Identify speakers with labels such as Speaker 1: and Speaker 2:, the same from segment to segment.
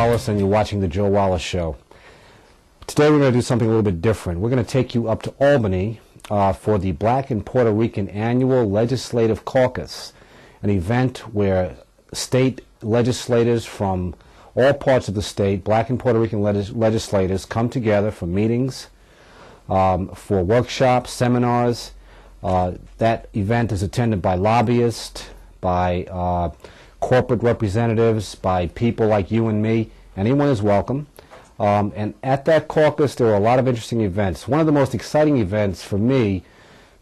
Speaker 1: Wallace, and you're watching The Joe Wallace Show. Today we're going to do something a little bit different. We're going to take you up to Albany for the Black and Puerto Rican Annual Legislative Caucus, an event where state legislators from all parts of the state, Black and Puerto Rican legislators, come together for meetings, for workshops, seminars. That event is attended by lobbyists, by corporate representatives, by people like you and me. Anyone is welcome. And at that caucus, there are a lot of interesting events. One of the most exciting events for me,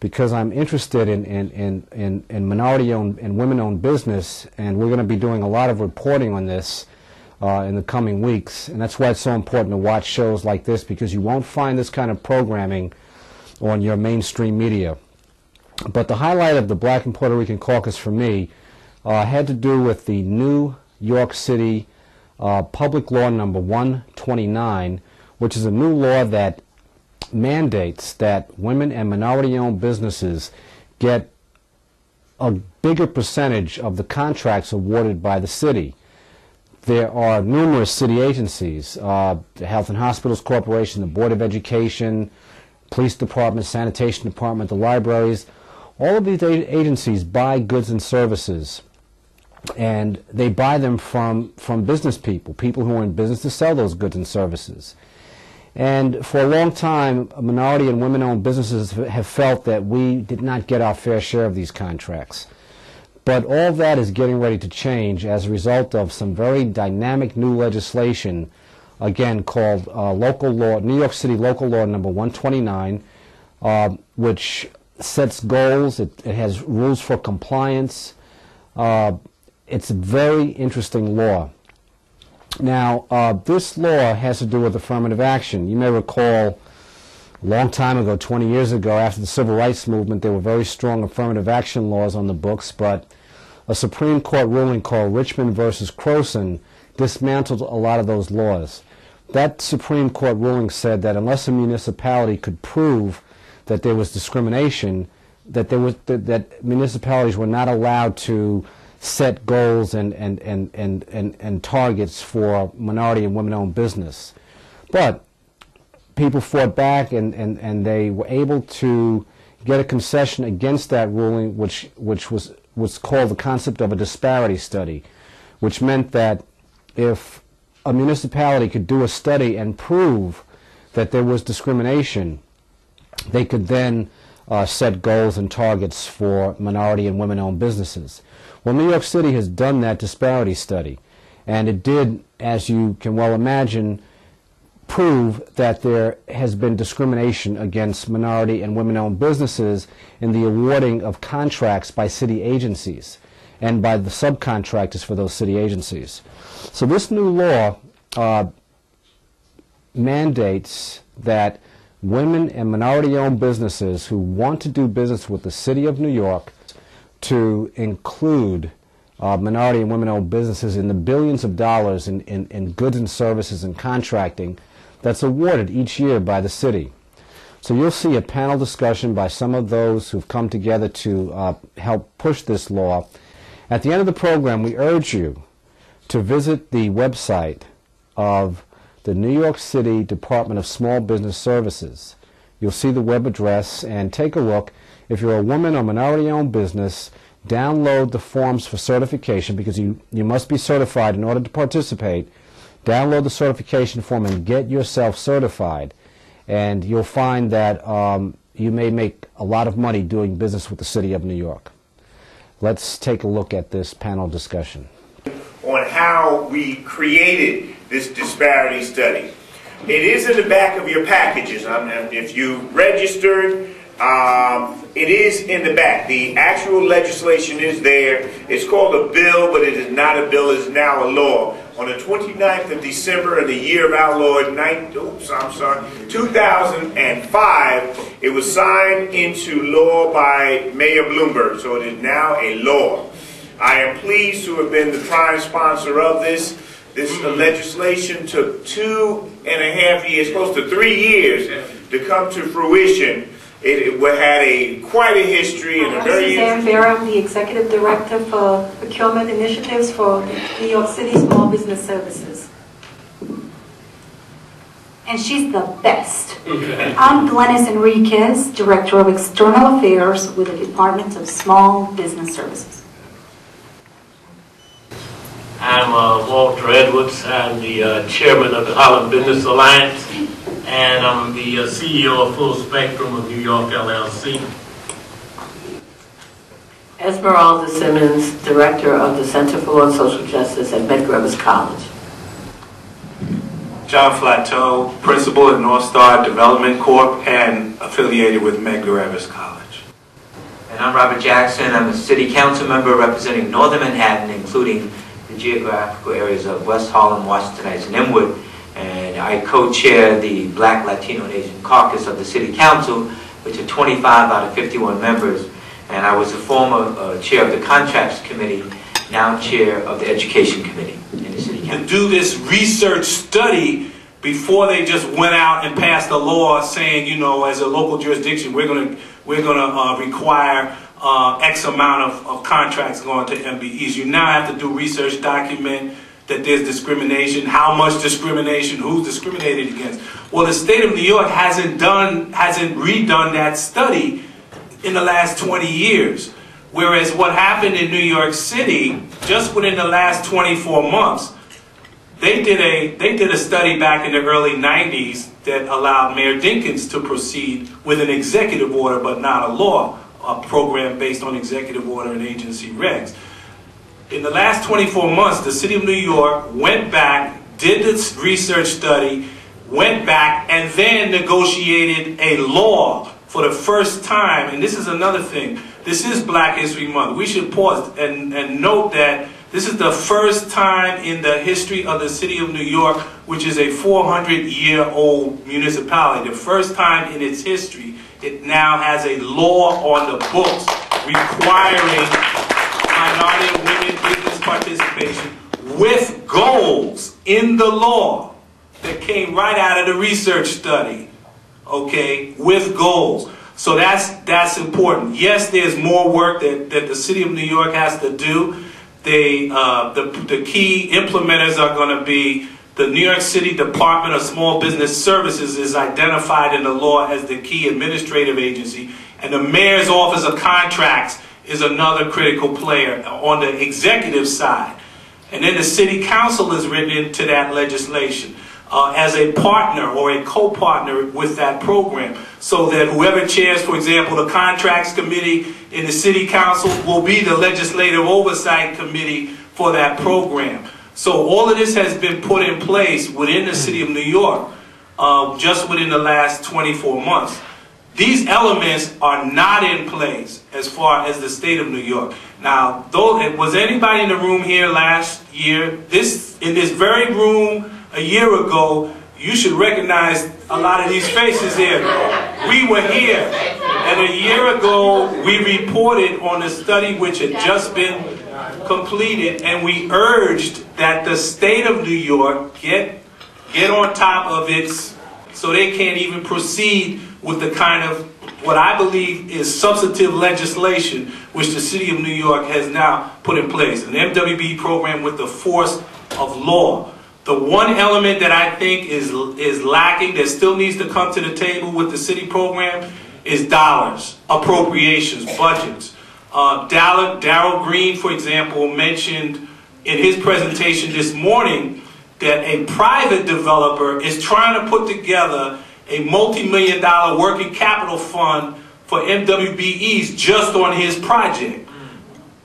Speaker 1: because I'm interested in minority-owned and women-owned business, and we're going to be doing a lot of reporting on this in the coming weeks. And that's why it's so important to watch shows like this, because you won't find this kind of programming on your mainstream media. But the highlight of the Black and Puerto Rican Caucus for me had to do with the New York City Public Law number 129, which is a new law that mandates that women and minority-owned businesses get a bigger percentage of the contracts awarded by the city. There are numerous city agencies, the Health and Hospitals Corporation, the Board of Education, Police Department, Sanitation Department, the libraries. All of these agencies buy goods and services, and they buy them from business people who are in business to sell those goods and services. And for a long time, minority and women-owned businesses have felt that we did not get our fair share of these contracts. But all that is getting ready to change as a result of some very dynamic new legislation, again called New York City Local Law number 129, which sets goals. It has rules for compliance. It's a very interesting law. Now, this law has to do with affirmative action. You may recall a long time ago, 20 years ago, after the Civil Rights Movement, there were very strong affirmative action laws on the books, but a Supreme Court ruling called Richmond versus Croson dismantled a lot of those laws. That Supreme Court ruling said that unless a municipality could prove that there was discrimination, that municipalities were not allowed to set goals and targets for minority and women-owned business. But people fought back, and they were able to get a concession against that ruling, which was called the concept of a disparity study, which meant that if a municipality could do a study and prove that there was discrimination, they could then set goals and targets for minority and women-owned businesses. Well, New York City has done that disparity study, and it did, as you can well imagine, prove that there has been discrimination against minority and women-owned businesses in the awarding of contracts by city agencies and by the subcontractors for those city agencies. So this new law mandates that women and minority-owned businesses who want to do business with the City of New York to include minority and women-owned businesses in the billions of dollars in goods and services and contracting that's awarded each year by the city. So you'll see a panel discussion by some of those who've come together to help push this law. At the end of the program, we urge you to visit the website of the New York City Department of Small Business Services. You'll see the web address and take a look. If you're a woman or minority-owned business, download the forms for certification, because you must be certified in order to participate. Download the certification form and get yourself certified. And you'll find that you may make a lot of money doing business with the City of New York. Let's take a look at this panel discussion.
Speaker 2: On how we created this disparity study. It is in the back of your packages. If you registered, it is in the back. The actual legislation is there. It's called a bill, but it is not a bill. It's now a law. On the 29th of December in the year of our Lord, 2005, it was signed into law by Mayor Bloomberg. So it is now a law. I am pleased to have been the prime sponsor of this. This legislation took 2.5 years, close to 3 years, to come to fruition. It had quite a history and a very...
Speaker 3: Sam Bear, I'm the Executive Director for Procurement Initiatives for New York City Small Business Services. and she's the best. I'm Glennis Enriquez, Director of External Affairs with the Department of Small Business Services.
Speaker 4: I'm Walter Edwards. I'm the Chairman of the Holland Business Alliance, and I'm the CEO of Full Spectrum of New York, LLC.
Speaker 5: Esmeralda Simmons, Director of the Center for Law and Social Justice at Medgar Evers College.
Speaker 6: John Flatteau, Principal at North Star Development Corp. And affiliated with Medgar Evers College.
Speaker 7: And I'm Robert Jackson. I'm a City Council member representing Northern Manhattan, including the geographical areas of West Harlem, Washington Heights, and Inwood. And I co-chair the Black, Latino, and Asian Caucus of the City Council, which are 25 out of 51 members. And I was the former chair of the Contracts Committee, now chair of the Education Committee in the City Council.
Speaker 6: To do this research study before they just went out and passed a law saying, you know, as a local jurisdiction, we're gonna require X amount of contracts going to MBEs. You now have to do research, document that there's discrimination, how much discrimination, who's discriminated against. Well, the state of New York hasn't redone that study in the last 20 years. Whereas what happened in New York City, just within the last 24 months, they did a study back in the early 90s that allowed Mayor Dinkins to proceed with an executive order, but not a law, a program based on executive order and agency regs. In the last 24 months, the City of New York went back, did this research study, went back, and then negotiated a law for the first time. And this is another thing. This is Black History Month. We should pause and note that this is the first time in the history of the City of New York, which is a 400-year-old municipality, the first time in its history, it now has a law on the books requiring minority and women business participation with goals in the law that came right out of the research study, okay, with goals. So that's important. Yes, there's more work that the City of New York has to do. The key implementers are going to be the New York City Department of Small Business Services is identified in the law as the key administrative agency, and the Mayor's Office of Contracts is another critical player on the executive side. And then the City Council is written into that legislation as a partner or a co-partner with that program, so that whoever chairs, for example, the Contracts Committee in the City Council will be the Legislative Oversight Committee for that program. So all of this has been put in place within the City of New York just within the last 24 months. These elements are not in place as far as the state of New York. Now, was anybody in the room here last year? In this very room a year ago, you should recognize a lot of these faces here. We were here, and a year ago we reported on a study which had just been completed, and we urged that the state of New York get on top of it so they can't even proceed with the kind of what I believe is substantive legislation which the City of New York has now put in place, an MWB program with the force of law. The one element that I think is lacking, that still needs to come to the table with the city program, is dollars, appropriations, budgets. Darrell Green, for example, mentioned in his presentation this morning that a private developer is trying to put together a multi-million-dollar working capital fund for MWBEs just on his project.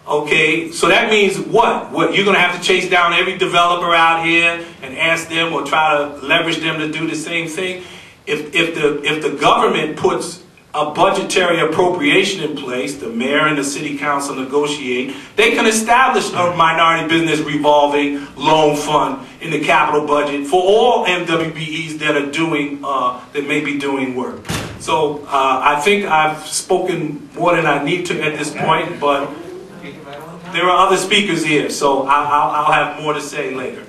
Speaker 6: Okay, so that means what? You're going to have to chase down every developer out here and ask them or try to leverage them to do the same thing? If the government puts a budgetary appropriation in place, the mayor and the city council negotiate, they can establish a minority business revolving loan fund in the capital budget for all MWBEs that are doing, that may be doing work. So I think I've spoken more than I need to at this point, but there are other speakers here, so I'll have more to say later.